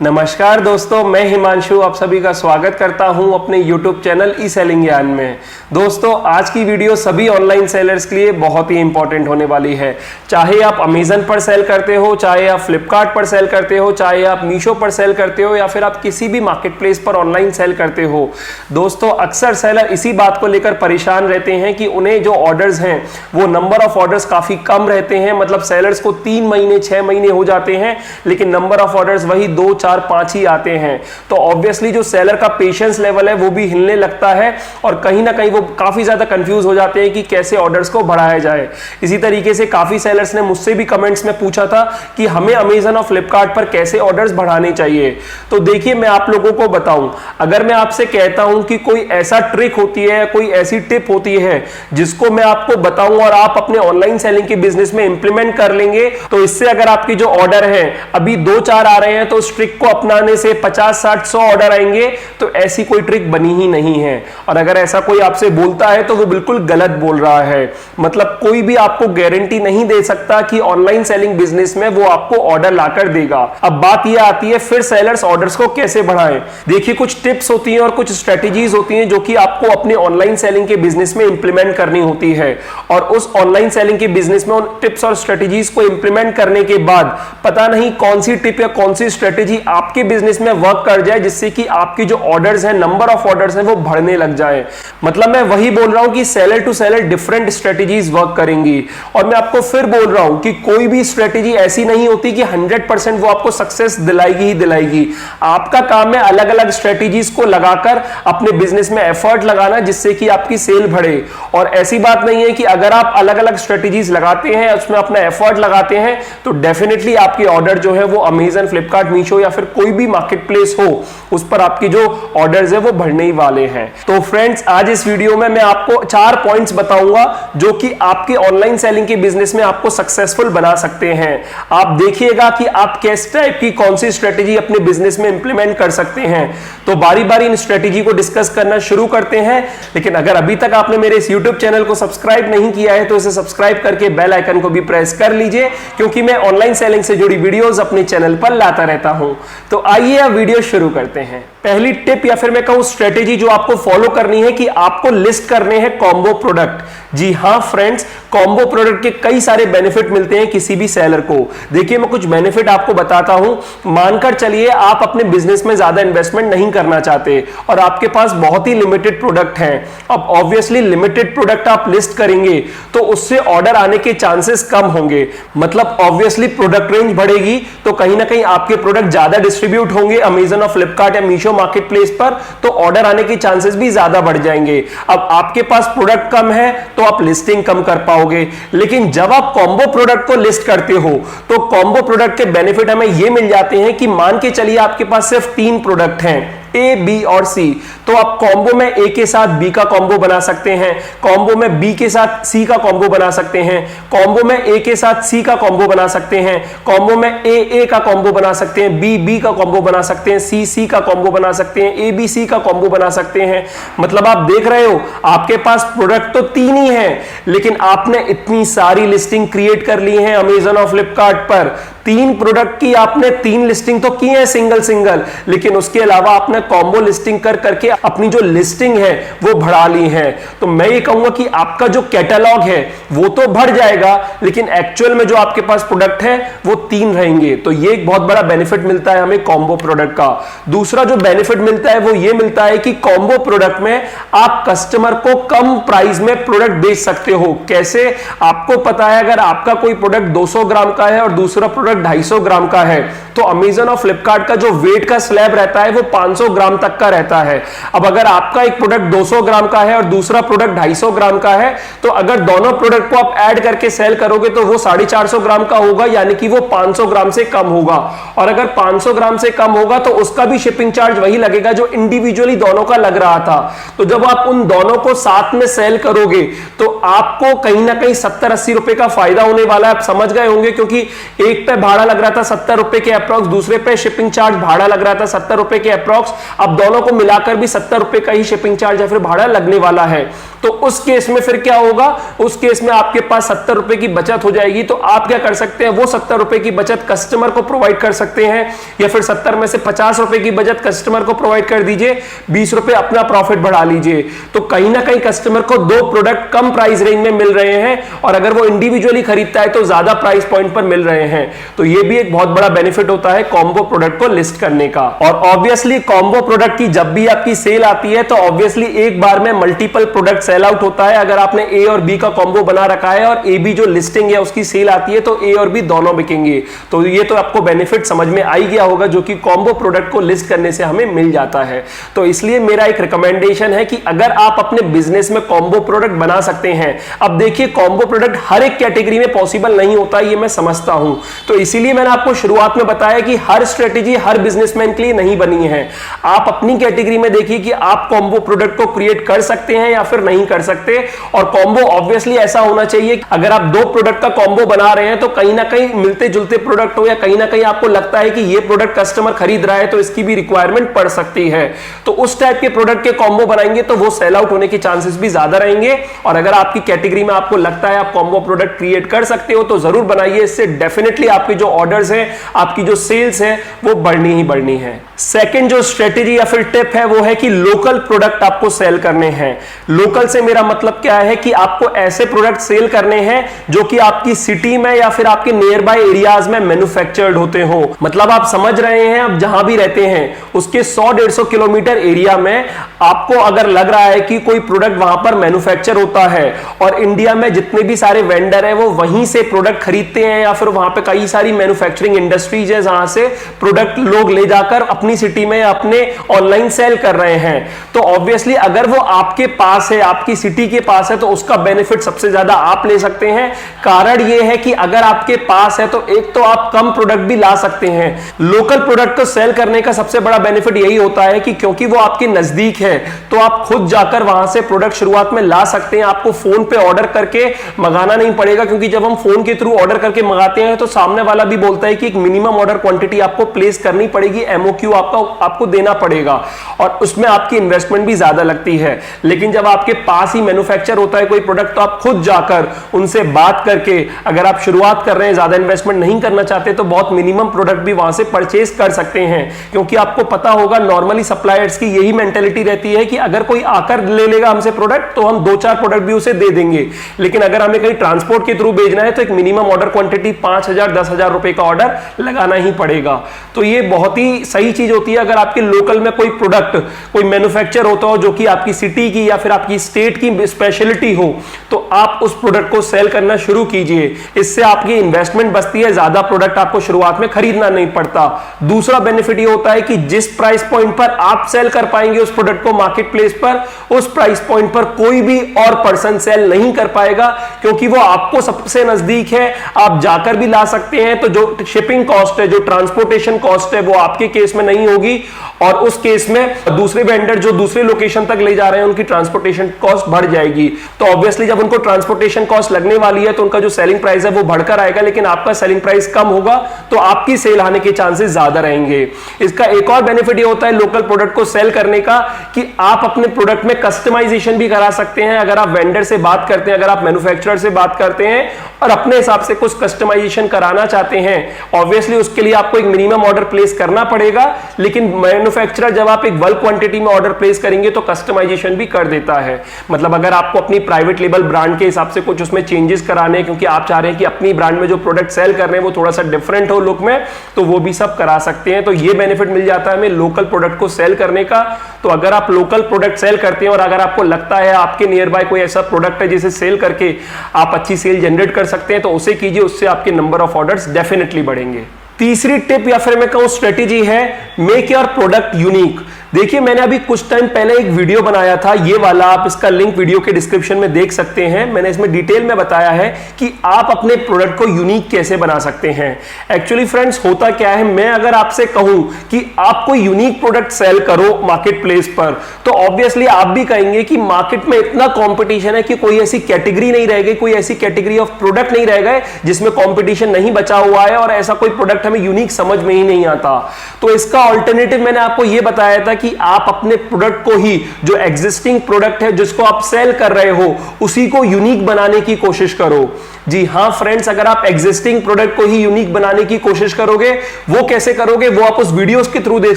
नमस्कार दोस्तों, मैं हिमांशु आप सभी का स्वागत करता हूं अपने YouTube चैनल ई सेलिंग ज्ञान में। दोस्तों, आज की वीडियो सभी ऑनलाइन सेलर्स के लिए बहुत ही इंपॉर्टेंट होने वाली है। चाहे आप अमेजन पर सेल करते हो, चाहे आप फ्लिपकार्ट पर सेल करते हो, चाहे आप मीशो पर सेल करते हो या फिर आप किसी भी मार्केट प्लेस पर ऑनलाइन सेल करते हो। दोस्तों, अक्सर सेलर इसी बात को लेकर परेशान रहते हैं कि उन्हें जो ऑर्डर्स हैं वो नंबर ऑफ ऑर्डर्स काफी कम रहते हैं। मतलब सेलर्स को 3 महीने 6 महीने हो जाते हैं, लेकिन नंबर ऑफ ऑर्डर्स वही 2 4 5 ही आते हैं। तो ऑब्वियसली जो सेलर का पेशेंस लेवल है वो भी हिलने लगता है और कहीं ना कहीं वो काफी ज्यादा कंफ्यूज हो जाते हैं कि कैसे ऑर्डर्स को बढ़ाया जाए। इसी तरीके से काफी सेलर्स ने मुझसे भी कमेंट्स में पूछा था कि हमें अमेजन और फ्लिपकार्ट पर कैसे ऑर्डर्स बढ़ाने चाहिए। तो देखिए, मैं आप लोगों को बताऊं, अगर मैं आपसे कहता हूं कि कोई ऐसा ट्रिक होती है, कोई ऐसी टिप होती है जिसको मैं आपको बताऊं और आप अपने ऑनलाइन सेलिंग के बिजनेस में इंप्लीमेंट कर लेंगे, तो इससे अगर आपकी जो ऑर्डर है अभी 2-4 आ रहे हैं तो उस ट्रिक को अपनाने से 50-60-100 ऑर्डर आएंगे। तो ऐसी कोई ट्रिक बनी ही नहीं है। और अगर ऐसा कोई आपसे बोलता है तो वो बिल्कुल गलत बोल रहा है। मतलब कोई भी आपको गारंटी नहीं दे सकता कि ऑनलाइन सेलिंग बिजनेस में वो आपको ऑर्डर लाकर देगा। अब बात यह आती है फिर सेलर्स ऑर्डर्स को कैसे बढ़ाएं। देखिए, कुछ टिप्स होती हैं और कुछ स्ट्रेटेजीज होती हैं जो कि आपको अपने ऑनलाइन सेलिंग के बिजनेस में इंप्लीमेंट करनी होती है। और उस ऑनलाइन सेलिंग के बिजनेस में उन टिप्स और स्ट्रेटेजीज को इंप्लीमेंट करने के बाद पता नहीं कौन सी टिप या कौन सी स्ट्रेटेजी आपके बिजनेस में वर्क कर जाए जिससे कि आपकी जो ऑर्डर्स हैं, नंबर ऑफ ऑर्डर्स हैं, वो बढ़ने लग जाए। मतलब मैं वही बोल रहा हूं कि seller to seller different strategies work करेंगी। और मैं आपको फिर बोल रहा हूं कि कोई भी स्ट्रेटेजी ऐसी नहीं होती कि 100% वो आपको सक्सेस दिलाएगी ही दिलाएगी। आपका काम है अलग अलग स्ट्रेटेजीज को लगाकर अपने बिजनेस में एफर्ट लगाना जिससे कि आपकी सेल बढ़े। और ऐसी बात नहीं है कि अगर आप अलग अलग स्ट्रेटेजीज लगाते हैं, उसमें अपना एफर्ट लगाते हैं, तो डेफिनेटली आपकी ऑर्डर जो है वो अमेजन, फ्लिपकार्ट, मीशो या फिर कोई भी मार्केट प्लेस हो उस पर आपकी जो ऑर्डर्स है वो बढ़ने ही वाले हैं। तो फ्रेंड्स, आज इस वीडियो में मैं आपको 4 पॉइंट्स बताऊंगा जो कि आपके ऑनलाइन सेलिंग के बिजनेस में आपको सक्सेसफुल बना सकते हैं। आप देखिएगा कि आप किस टाइप की कौन सी स्ट्रेटेजी अपने बिजनेस में इंप्लीमेंट कर सकते हैं। तो बारी बारी इन स्ट्रेटेजी को डिस्कस करना शुरू करते हैं। लेकिन अगर अभी तक आपने मेरे इस यूट्यूब चैनल को सब्सक्राइब नहीं किया है तो इसे सब्सक्राइब करके बेल आइकन को भी प्रेस कर लीजिए, क्योंकि मैं ऑनलाइन सेलिंग से जुड़ी वीडियोस अपने चैनल पर लाता रहता हूं। तो आइए अब वीडियो शुरू करते हैं। पहली टिप या फिर मैं कहूं स्ट्रेटेजी जो आपको फॉलो करनी है कि आपको लिस्ट करने हैं कॉम्बो प्रोडक्ट। जी हां फ्रेंड्स, कॉम्बो प्रोडक्ट के कई सारे बेनिफिट मिलते हैं किसी भी सेलर को। देखिए, मैं कुछ बेनिफिट आपको बताता हूं। मानकर चलिए आप अपने बिजनेस में ज्यादा इन्वेस्टमेंट नहीं करना चाहते और आपके पास बहुत ही लिमिटेड प्रोडक्ट हैं। अब ऑब्वियसली लिमिटेड प्रोडक्ट आप लिस्ट करेंगे तो उससे ऑर्डर आने के चांसेस कम होंगे। मतलब ऑब्वियसली प्रोडक्ट रेंज बढ़ेगी तो कहीं ना कहीं आपके प्रोडक्ट ज्यादा डिस्ट्रीब्यूट होंगे अमेजन और फ्लिपकार्ट या मीशो मार्केट प्लेस पर, तो ऑर्डर आने के चांसेस भी ज्यादा बढ़ जाएंगे। अब आपके पास प्रोडक्ट कम है तो आप लिस्टिंग कम कर पाओगे। लेकिन जब आप कॉम्बो प्रोडक्ट को लिस्ट करते हो तो कॉम्बो प्रोडक्ट के बेनिफिट हमें यह मिल जाते हैं कि मान के चलिए आपके पास सिर्फ 3 प्रोडक्ट हैं, ए, बी और सी, तो आप कॉम्बो में ए के साथ बी का कॉम्बो बना सकते हैं, कॉम्बो में बी के साथ सी का कॉम्बो बना सकते हैं, कॉम्बो में ए के साथ सी का कॉम्बो बना सकते हैं, कॉम्बो में ए का कॉम्बो बना सकते हैं, बी का कॉम्बो बना सकते हैं, सी का कॉम्बो बना सकते हैं, ए बी सी का कॉम्बो बना सकते हैं। मतलब आप देख रहे हो आपके पास प्रोडक्ट तो 3 ही है, लेकिन आपने इतनी सारी लिस्टिंग क्रिएट कर ली है अमेजन और फ्लिपकार्ट पर। 3 प्रोडक्ट की आपने 3 लिस्टिंग तो की है सिंगल, लेकिन उसके अलावा आपने कॉम्बो लिस्टिंग कर करके अपनी जो लिस्टिंग है वो बढ़ा ली है। तो मैं ये कहूंगा कि आपका जो कैटलॉग है वो तो बढ़ जाएगा, लेकिन एक्चुअल में जो आपके पास प्रोडक्ट है वो 3 रहेंगे। तो ये एक बहुत बड़ा बेनिफिट मिलता है हमें कॉम्बो प्रोडक्ट का। दूसरा जो बेनिफिट मिलता है वो ये मिलता है कि कॉम्बो प्रोडक्ट में आप कस्टमर को कम प्राइस में प्रोडक्ट बेच सकते हो। कैसे? आपको पता है अगर आपका कोई प्रोडक्ट 200 ग्राम का है और दूसरा प्रोडक्ट 250 ग्राम का है तो अमेजन और फ्लिपकार्ट का जो वेट का स्लैब रहता है वो 500 ग्राम तक का रहता है। अब अगर आपका एक प्रोडक्ट 200 ग्राम का है और दूसरा प्रोडक्ट 250 ग्राम का है तो अगर दोनों प्रोडक्ट को आप ऐड करके सेल करोगे तो वो 450 ग्राम का होगा, यानी कि वो 500 ग्राम से कम होगा। और अगर 500 ग्राम से कम होगा तो उसका भी शिपिंग चार्ज वही लगेगा जो इंडिविजुअली दोनों का लग रहा था। तो जब आप उन दोनों को साथ में सेल करोगे तो आपको कहीं ना कहीं 70-80 रुपए का फायदा होने वाला है। आप समझ गए होंगे, क्योंकि एक पे भाड़ा लग रहा था 70 रुपए के अप्रॉक्स, दूसरे पे शिपिंग चार्ज भाड़ा लग रहा था 70 रुपए के अप्रॉक्स, अब दोनों को मिलाकर भी 70 रुपए का ही शिपिंग चार्ज या फिर भाड़ा लगने वाला है। तो उस केस में फिर क्या होगा, उस केस में आपके पास 70 रुपए की बचत हो जाएगी। तो आप क्या कर सकते हैं, वो 70 रुपए की बचत कस्टमर को प्रोवाइड कर सकते हैं, या फिर 70 में से 50 रुपए की बचत कस्टमर को प्रोवाइड कर दीजिए, 20 रुपए अपना प्रॉफिट बढ़ा लीजिए। तो कहीं ना कहीं कस्टमर को दो प्रोडक्ट कम प्राइस रेंज में मिल रहे हैं, और अगर वो इंडिविजुअली खरीदता है तो ज्यादा प्राइस पॉइंट पर मिल रहे हैं। तो ये भी एक बहुत बड़ा बेनिफिट होता है कॉम्बो प्रोडक्ट को लिस्ट करने का। और ऑब्वियसली कॉम्बो प्रोडक्ट की जब भी आपकी सेल आती है तो ऑब्वियसली एक बार में मल्टीपल प्रोडक्ट सेल आउट होता है। अगर आपने ए और बी का कॉम्बो बना रखा है और ए बी जो लिस्टिंग है उसकी सेल आती है तो ए और बी दोनों बिकेंगे। तो ये तो आपको बेनिफिट समझ में आ ही गया होगा जो कि कॉम्बो प्रोडक्ट को लिस्ट करने से हमें मिल जाता है। तो इसलिए मेरा एक रिकमेंडेशन है कि अगर आप अपने बिजनेस में कॉम्बो प्रोडक्ट बना सकते हैं। अब देखिए कॉम्बो प्रोडक्ट हर एक कैटेगरी में पॉसिबल नहीं होता, ये मैं समझता हूं। तो इसीलिए मैंने आपको शुरुआत में बताया कि हर स्ट्रेटेजी हर बिजनेसमैन के लिए नहीं बनी है। आप अपनी कैटेगरी में देखिए कि आप कॉम्बो प्रोडक्ट को क्रिएट कर सकते हैं या फिर नहीं कर सकते। और कॉम्बो ऑब्वियसली ऐसा होना चाहिए, अगर आप दो प्रोडक्ट का कॉम्बो बना रहे हैं तो कहीं ना कहीं मिलते जुलते प्रोडक्ट हो, या कहीं ना कहीं आपको लगता है कि ये प्रोडक्ट कस्टमर खरीद रहा है तो इसकी भी रिक्वायरमेंट पड़ सकती है। तो उस टाइप के प्रोडक्ट के कॉम्बो बनाएंगे तो वो सेल आउट होने के चांसेस भी ज्यादा रहेंगे। और अगर आपकी कैटेगरी में आपको लगता है आप कॉम्बो प्रोडक्ट क्रिएट कर सकते हो तो जरूर बनाइए। इससे डेफिनेटली आपके जो ऑर्डर्स है, आपकी जो सेल्स है वो बढ़नी ही बढ़नी है। सेकंड जो स्ट्रेटेजी या फिर टिप है वो है कि लोकल प्रोडक्ट आपको सेल करने हैं। लोकल से मेरा मतलब क्या है कि आपको ऐसे प्रोडक्ट सेल करने हैं जो कि आपकी सिटी में या फिर आपके नियर बाय एरियाज में मैन्युफैक्चर्ड होते हो। मतलब आप समझ रहे हैं, आप जहां भी रहते हैं उसके 100-150 किलोमीटर एरिया में आपको अगर लग रहा है कि कोई प्रोडक्ट वहां पर मैन्युफैक्चर होता है और इंडिया में जितने भी सारे वेंडर है वो वहीं से प्रोडक्ट खरीदते हैं, या फिर वहां पे कई सारी मैन्युफैक्चरिंग इंडस्ट्रीज है जहां से प्रोडक्ट लोग ले जाकर अपनी सिटी में अपने ऑनलाइन सेल कर रहे हैं। तो ऑब्वियसली अगर वो आपके पास है, आपकी सिटी के पास है, तो उसका बेनिफिट सबसे ज्यादा आप ले सकते हैं। कारण ये है कि अगर आपके पास है तो एक तो आप कम प्रोडक्ट भी ला सकते हैं। लोकल प्रोडक्ट को सेल करने का सबसे बड़ा बेनिफिट यही होता है कि क्योंकि वो आपके नजदीक है तो आप खुद जाकर वहां से प्रोडक्ट शुरुआत में ला सकते हैं। आपको फोन पे ऑर्डर करके मंगाना नहीं पड़ेगा, क्योंकि जब हम फोन के थ्रू ऑर्डर करके मंगाते हैं तो सामने वाला भी बोलता है कि एक मिनिमम ऑर्डर क्वांटिटी आपको प्लेस करनी पड़ेगी, एमओक्यू आपको देना पड़ेगा और उसमें आपकी इन्वेस्टमेंट भी ज्यादा लगती है। लेकिन जब आपके पास ही मैन्युफैक्चर होता है कोई प्रोडक्ट तो आप खुद जाकर उनसे बात करके, अगर आप शुरुआत कर रहे हैं, ज्यादा इन्वेस्टमेंट नहीं करना चाहते, तो बहुत मिनिमम प्रोडक्ट भी वहां से परचेज कर सकते हैं। क्योंकि आपको पता होगा नॉर्मली सप्लायर्स की यही मेंटेलिटी रहती है कि अगर कोई आकर ले लेगा हमसे प्रोडक्ट तो हम 2-4 प्रोडक्ट भी उसे दे देंगे, लेकिन अगर हमें कहीं ट्रांसपोर्ट के थ्रू भेजना है तो एक मिनिमम ऑर्डर क्वांटिटी 5,000-10,000 रुपए का ऑर्डर लगाना ही पड़ेगा। तो ये बहुत ही सही चीज होती है अगर आपके लोकल में कोई प्रोडक्ट, कोई मैन्युफैक्चर होता हो जो कि आपकी सिटी की या फिर आपकी स्टेट की स्पेशलिटी हो, तो आप उस प्रोडक्ट को सेल करना शुरू कीजिए। इससे आपकी इन्वेस्टमेंट बचती है, ज्यादा प्रोडक्ट आपको शुरुआत में खरीदना नहीं पड़ता। दूसरा बेनिफिट ये होता है कि जिस प्राइस पॉइंट पर आप सेल कर पाएंगे उस प्रोडक्ट को मार्केट प्लेस पर, उस प्राइस पॉइंट पर कोई भी और पर्सन सेल नहीं कर पाएगा, क्योंकि वो आपको सबसे नजदीक है, आप जाकर भी ला सकते हैं। तो जो शिपिंग कॉस्ट है, जो ट्रांसपोर्टेशन कॉस्ट है, वो आपके केस में नहीं होगी, और उस केस में दूसरे वेंडर जो दूसरे लोकेशन तक ले जा रहे हैं उनकी ट्रांसपोर्टेशन कॉस्ट बढ़ जाएगी। तो ऑब्वियसली जब उनको ट्रांसपोर्टेशन कॉस्ट लगने वाली है तो उनका जो सेलिंग प्राइस है वो बढ़कर आएगा, लेकिन आपका सेलिंग प्राइस कम होगा तो आपकी सेल आने के चांसेस ज्यादा रहेंगे। इसका एक और बेनिफिट ये होता है लोकल प्रोडक्ट को सेल करने का कि आप अपने प्रोडक्ट में कस्टमाइजेशन भी करा सकते हैं। अगर आप वेंडर से बात करते हैं, अगर आप मैन्युफैक्चरर से बात करते हैं और अपने हिसाब से कुछ कस्टमाइजेशन कराना चाहते हैं, ऑब्वियसली उसके लिए आपको एक मिनिमम ऑर्डर प्लेस करना पड़ेगा, लेकिन मैन्युफैक्चरर जब आप एक बल्क क्वांटिटी में ऑर्डर प्लेस करेंगे तो कस्टमाइजेशन भी कर देता है। मतलब अगर आपको अपनी प्राइवेट लेबल ब्रांड के हिसाब से कुछ उसमें चेंजेस कराने हैं, क्योंकि आप चाह रहे हैं कि अपनी ब्रांड में जो प्रोडक्ट सेल कर रहे हैं वो थोड़ा सा डिफरेंट हो लुक में, तो वो भी सब करा सकते हैं। तो ये बेनिफिट मिल जाता है हमें लोकल प्रोडक्ट को सेल करने का। तो अगर आप लोकल प्रोडक्ट सेल करते हैं और अगर आपको लगता है आपके नियर बाय कोई ऐसा प्रोडक्ट है जिसे सेल करके आप अच्छी सेल जनरेट कर सकते हैं तो उसे कीजिए, उससे आपके नंबर ऑफ ऑर्डर्स डेफिनेटली बढ़ेंगे। तीसरी टिप या फिर मैं कहूं स्ट्रेटेजी है, मेक योर प्रोडक्ट यूनिक। देखिए मैंने अभी कुछ टाइम पहले एक वीडियो बनाया था, ये वाला, आप इसका लिंक वीडियो के डिस्क्रिप्शन में देख सकते हैं। मैंने इसमें डिटेल में बताया है कि आप अपने प्रोडक्ट को यूनिक कैसे बना सकते हैं। एक्चुअली फ्रेंड्स होता क्या है, मैं अगर आपसे कहूं कि आप कोई यूनिक प्रोडक्ट सेल करो मार्केट प्लेस पर, तो ऑब्वियसली आप भी कहेंगे कि मार्केट में इतना कंपटीशन है कि कोई ऐसी कैटेगरी नहीं रह गई, कोई ऐसी कैटेगरी ऑफ प्रोडक्ट नहीं रह गए जिसमें कंपटीशन नहीं बचा हुआ है और ऐसा कोई प्रोडक्ट हमें यूनिक समझ में ही नहीं आता। तो इसका ऑल्टरनेटिव मैंने आपको यह बताया था कि आप अपने प्रोडक्ट को ही, जो एग्जिस्टिंग प्रोडक्ट है जिसको आप सेल कर रहे हो, उसी को यूनिक बनाने की कोशिश करो। जी हां फ्रेंड्स, अगर आप एग्जिस्टिंग प्रोडक्ट को ही यूनिक बनाने की कोशिश करोगे, वो कैसे करोगे वो आप उस वीडियोस के थ्रू देख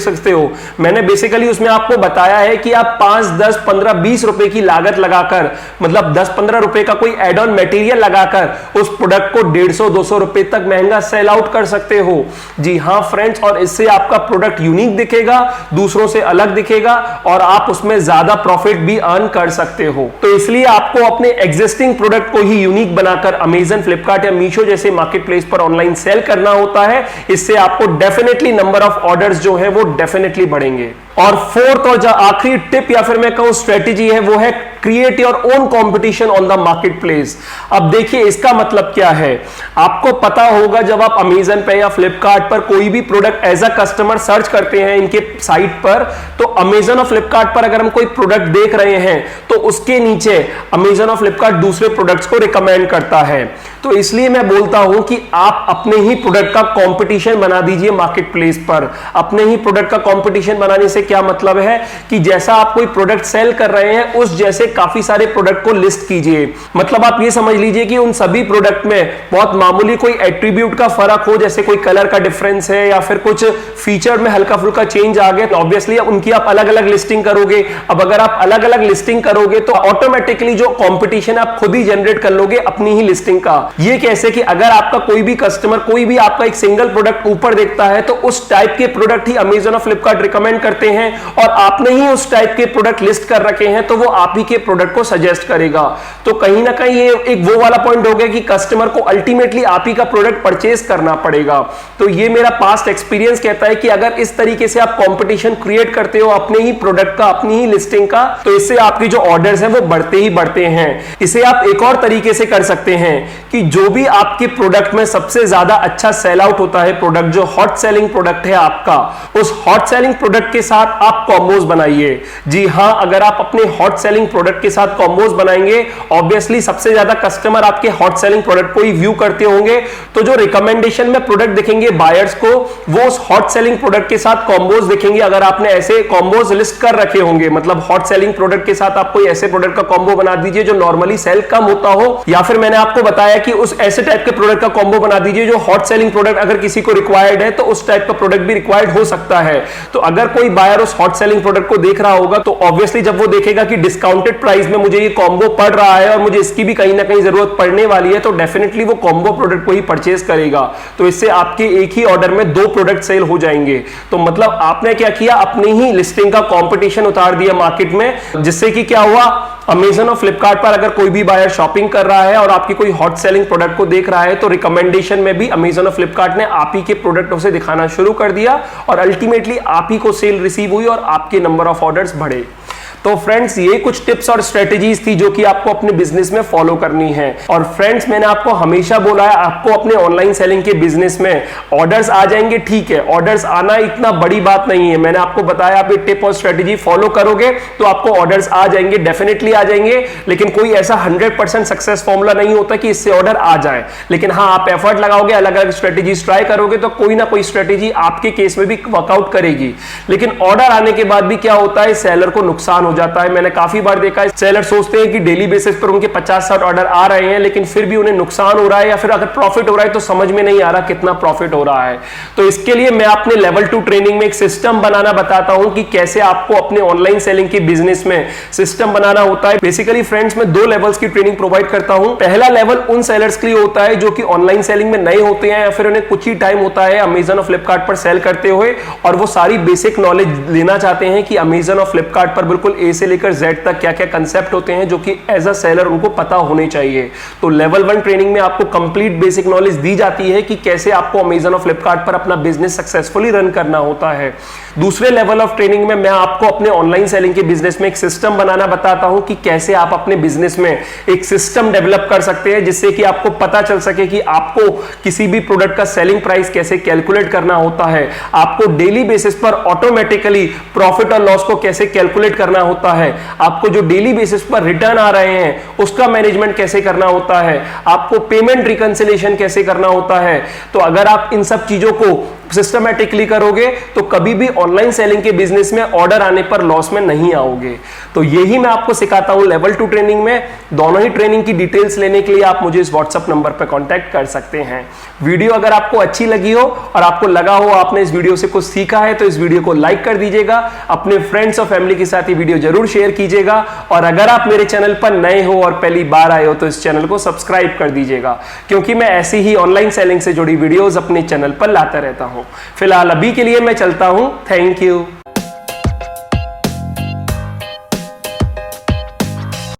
सकते हो। मैंने बेसिकली उसमें आपको बताया है कि आप 5, 10, 15, 20 रुपए की लागत लगाकर, मतलब 10-15 रुपए का कोई एड ऑन मटेरियल लगाकर उस प्रोडक्ट को 150-200 रुपए तक महंगा सेल आउट कर सकते हो। जी हां फ्रेंड्स, और इससे आपका प्रोडक्ट यूनिक दिखेगा, दूसरों से अलग दिखेगा और आप उसमें ज्यादा प्रॉफिट भी अर्न कर सकते हो। तो इसलिए आपको अपने एग्जिस्टिंग प्रोडक्ट को ही यूनिक बनाकर अमेजन, फ्लिपकार्ट या मीशो जैसे मार्केट प्लेस पर ऑनलाइन सेल करना होता है। इससे आपको डेफिनेटली नंबर ऑफ ऑर्डर्स जो है वो डेफिनेटली बढ़ेंगे। और फोर्थ और जो आखिरी टिप या फिर मैं कहूं स्ट्रेटेजी है, वो है create your own competition on the market place. अब देखिए इसका मतलब क्या है, आपको पता होगा जब आप अमेजन पे या फ्लिपकार्ट पर कोई भी product as a customer search करते हैं इनके साइट पर, तो अमेजन और फ्लिपकार्ट पर अगर हम कोई प्रोडक्ट देख रहे हैं तो उसके नीचे अमेजन और फ्लिपकार्ट दूसरे प्रोडक्ट्स को रिकमेंड करता है। तो इसलिए मैं बोलता हूं कि आप अपने ही प्रोडक्ट का कंपटीशन बना दीजिए मार्केट प्लेस पर। अपने ही प्रोडक्ट का कंपटीशन बनाने से क्या मतलब है कि जैसा आप कोई प्रोडक्ट सेल कर रहे हैं उस जैसे काफी सारे प्रोडक्ट को लिस्ट कीजिए। मतलब आप ये समझ लीजिए कि उन सभी प्रोडक्ट में बहुत मामूली कोई एट्रीब्यूट का फर्क हो, जैसे कोई कलर का डिफरेंस है या फिर कुछ फीचर में हल्का फुल्का चेंज आ गया, तो ऑब्वियसली उनकी आप अलग अलग लिस्टिंग करोगे। अब अगर आप अलग अलग लिस्टिंग करोगे तो ऑटोमेटिकली जो कंपटीशन आप खुद ही जनरेट कर लोगे अपनी ही लिस्टिंग का। ये कैसे कि अगर आपका कोई भी कस्टमर कोई भी आपका एक सिंगल प्रोडक्ट ऊपर देखता है तो उस टाइप के प्रोडक्ट ही अमेजन और फ्लिपकार्ट रिकमेंड करते हैं, और आपने ही उस टाइप के प्रोडक्ट लिस्ट कर रखे हैं तो वो आप ही के प्रोडक्ट को सजेस्ट करेगा। तो कहीं ना कहीं ये एक वो वाला पॉइंट हो गया कि कस्टमर को अल्टीमेटली आप ही का प्रोडक्ट परचेज करना पड़ेगा। तो ये मेरा पास्ट एक्सपीरियंस कहता है कि अगर इस तरीके से आप कंपटीशन क्रिएट करते हो अपने ही प्रोडक्ट का, अपनी ही लिस्टिंग का, तो इससे आपकी जो ऑर्डर्स हैं वो बढ़ते ही बढ़ते हैं। इसे आप एक और तरीके से कर सकते हैं कि जो भी आपके प्रोडक्ट में सबसे ज्यादा अच्छा सेल आउट होता है प्रोडक्ट, जो हॉट सेलिंग प्रोडक्ट है आपका, उस हॉट सेलिंग प्रोडक्ट के साथ आप कॉम्बोज बनाइए। जी हां, अगर आप अपने हॉट सेलिंग प्रोडक्ट के साथ कॉम्बोज बनाएंगे, ऑब्वियसली सबसे ज्यादा कस्टमर आपके हॉट सेलिंग प्रोडक्ट को ही व्यू करते होंगे, तो जो रिकमेंडेशन में प्रोडक्ट दिखेंगे बायर्स को, वो उस हॉट सेलिंग प्रोडक्ट के साथ कॉम्बोज दिखेंगे। अगर आपने ऐसे कॉम्बोज लिस्ट कर रखे होंगे, मतलब हॉट सेलिंग प्रोडक्ट के साथ आप कोई ऐसे प्रोडक्ट का कॉम्बो बना दीजिए जो नॉर्मली सेल कम होता हो, या फिर मैंने आपको बताया कि उस ऐसे टाइप के प्रोडक्ट का कॉम्बो बना दीजिए जो हॉट सेलिंग प्रोडक्ट अगर किसी को रिक्वायर्ड है तो उस टाइप का प्रोडक्ट भी रिक्वायर्ड हो सकता है। तो अगर कोई बायर उस हॉट सेलिंग प्रोडक्ट को देख रहा होगा तो ऑब्वियसली जब वो देखेगा कि डिस्काउंटेड प्राइस में मुझे ये कॉम्बो पड़ रहा है और मुझे इसकी भी कहीं ना कहीं जरूरत पड़ने वाली है, तो डेफिनेटली वो कॉम्बो प्रोडक्ट को ही परचेज करेगा। तो इससे आपके एक ही ऑर्डर में 2 प्रोडक्ट सेल हो जाएंगे। तो मतलब आपने क्या किया, अपनी ही लिस्टिंग का कंपटीशन उतार दिया मार्केट में, जिससे कि क्या हुआ, अमेजन और फ्लिपकार्ट पर अगर कोई भी बायर शॉपिंग कर रहा है और आपकी कोई हॉट सेलिंग प्रोडक्ट को देख रहा है तो रिकमेंडेशन में भी अमेजन और फ्लिपकार्ट ने आप ही के प्रोडक्ट उसे दिखाना शुरू कर दिया और अल्टीमेटली आप ही को सेल रिसीव हुई और आपके नंबर ऑफ ऑर्डर्स बढ़े। तो फ्रेंड्स ये कुछ टिप्स और स्ट्रेटेजीज थी जो कि आपको अपने बिजनेस में फॉलो करनी है। और फ्रेंड्स मैंने आपको हमेशा बोला है, आपको अपने ऑनलाइन सेलिंग के बिजनेस में ऑर्डर्स आ जाएंगे, ठीक है, ऑर्डर्स आना इतना बड़ी बात नहीं है। मैंने आपको बताया आप ये टिप और स्ट्रेटेजी फॉलो करोगे तो आपको ऑर्डर्स आ जाएंगे, डेफिनेटली आ जाएंगे। लेकिन कोई ऐसा 100% सक्सेस फॉर्मूला नहीं होता कि इससे ऑर्डर आ जाए। लेकिन हाँ, आप एफर्ट लगाओगे, अलग अलग स्ट्रेटेजीज ट्राई करोगे तो कोई ना कोई स्ट्रेटेजी आपके केस में भी वर्कआउट करेगी। लेकिन ऑर्डर आने के बाद भी क्या होता है, सेलर को नुकसान जाता है। मैंने काफी बार देखा है, सेलर सोचते हैं कि डेली बेसिस पर उनके 50-60 ऑर्डर आ रहे हैं, लेकिन फिर भी उन्हें नुकसान हो रहा है, या फिर अगर प्रॉफिट हो रहा है तो समझ में नहीं आ रहा कितना प्रॉफिट हो रहा है। तो इसके लिए मैं अपने लेवल 2 ट्रेनिंग में एक सिस्टम बनाना बताता हूं कि कैसे आपको अपने ऑनलाइन सेलिंग के बिजनेस में सिस्टम बनाना होता है। बेसिकली फ्रेंड्स मैं 2 लेवल्स की ट्रेनिंग प्रोवाइड करता हूं। पहला लेवल उन सेलर्स के लिए होता है जो कि ऑनलाइन सेलिंग में नए होते हैं या फिर उन्हें कुछ ही टाइम होता है अमेजन और फ्लिपकार्ट पर सेल करते हुए, और वो सारी बेसिक नॉलेज लेना चाहते हैं कि अमेजन और फ्लिपकार्ट पर बिल्कुल ए से लेकर जेड तक क्या क्या कंसेप्ट होते हैं जो कि एज अ सेलर उनको पता होने चाहिए। तो लेवल 1 ट्रेनिंग में आपको कंप्लीट बेसिक नॉलेज दी जाती है कि कैसे आपको अमेजन और फ्लिपकार्ट पर अपना बिजनेस सक्सेसफुली रन करना होता है। दूसरे लेवल ऑफ ट्रेनिंग में मैं आपको अपने ऑनलाइन सेलिंग के बिजनेस में एक सिस्टम बनाना बताता हूं कि कैसे आप अपने बिजनेस में एक सिस्टम डेवलप कर सकते हैं जिससे कि आपको पता चल सके कि आपको किसी भी प्रोडक्ट का सेलिंग प्राइस कैसे कैलकुलेट करना होता है, आपको डेली बेसिस पर ऑटोमेटिकली प्रॉफिट और लॉस को कैसे कैलकुलेट करना होता है, आपको जो डेली बेसिस पर रिटर्न आ रहे हैं उसका मैनेजमेंट कैसे करना होता है, आपको पेमेंट रिकंसिलिएशन कैसे करना होता है। तो अगर आप इन सब चीजों को सिस्टमैटिकली करोगे तो कभी भी ऑनलाइन सेलिंग के बिजनेस में ऑर्डर आने पर लॉस में नहीं आओगे। तो यही मैं आपको सिखाता हूं लेवल 2 ट्रेनिंग में। दोनों ही ट्रेनिंग की डिटेल्स लेने के लिए आप मुझे इस व्हाट्सएप नंबर पर कांटेक्ट कर सकते हैं। वीडियो अगर आपको अच्छी लगी हो और आपको लगा हो आपने इस वीडियो से कुछ सीखा है तो इस वीडियो को लाइक कर दीजिएगा, अपने फ्रेंड्स और फैमिली के साथ ये वीडियो जरूर शेयर कीजिएगा। और अगर आप मेरे चैनल पर नए हो और पहली बार आए हो तो इस चैनल को सब्सक्राइब कर दीजिएगा, क्योंकि मैं ऐसी ही ऑनलाइन सेलिंग से जुड़ी वीडियोस अपने चैनल पर लाता रहता हूं। फिलहाल अभी के लिए मैं चलता हूं। Thank you.